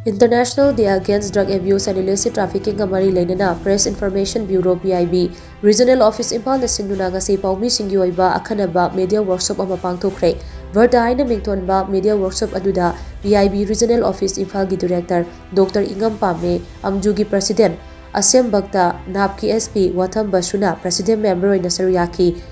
International Day Against Drug Abuse and Illicit Trafficking Amari LEINANA Press Information Bureau PIB Regional Office IMPHAL na SHINDUNA ngasi Paomee Shing Oiba Akhannaba Media Workshop ama Pangthok-Khre Verda haina mingtonba Media Workshop aduda PIB Regional Office IMPHAL gi Director Dr. Paomee Amjugi President Asem Bakta NAPKI SP Watham Basuna President Member oina saruyaki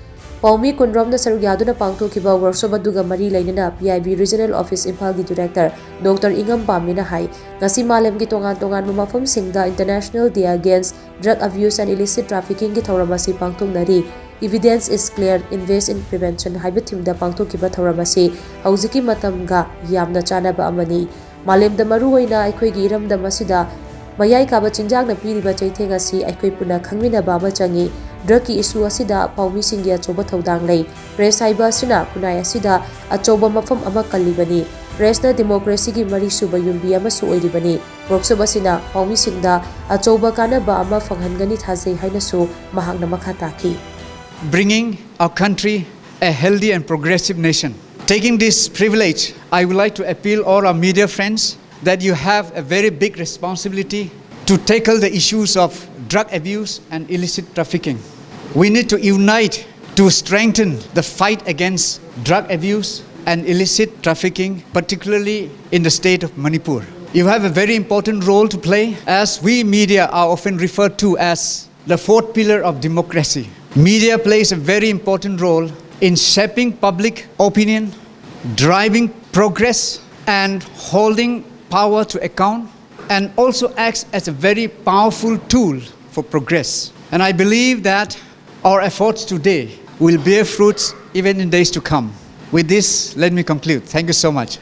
Paomee Kunrom na sarugyaduna pangthokhiba workshop aduga mari LEINANA PIB Regional Office IMPHAL gi Director Dr. Paomee na hai ngasi malemgi tongan-tongan mafamsingda International Day Against Drug Abuse and Illicit Trafficking gi thauramasi pangthoknari Evidence is clear invest in prevention haiba thimda pangthokhiba thauramasi haujiki matamga yamna chanaba amani malemda maru oina aikhoi gi iramda masida mayai kaba chinjangna piriba chaitheng asi aikhoi puna khangminaba ama changi drug ki issue asida Paomee Shing gi achoba thodang lei press haiba asina kunai asida achoba mafam ama kallibani press na democracy gi mari suba yumbi ama su oiribani workshop asina Paomee Shing da achoba kanaba ama fanghangani thasei haina su mahakna makha taki bringing our country a healthy and progressive nation. Taking this privilege, I would like to appeal all our media friends that you have a very big responsibility to tackle the issues of drug abuse and illicit trafficking. We need to unite to strengthen the fight against drug abuse and illicit trafficking, particularly in the state of Manipur. You have a very important role to play, as we media are often referred to as the fourth pillar of democracy. Media plays a very important role in shaping public opinion, driving progress, and holding power to account, and also acts as a very powerful tool for progress. And I believe that our efforts today will bear fruits even in days to come. With this, let me conclude. Thank you so much.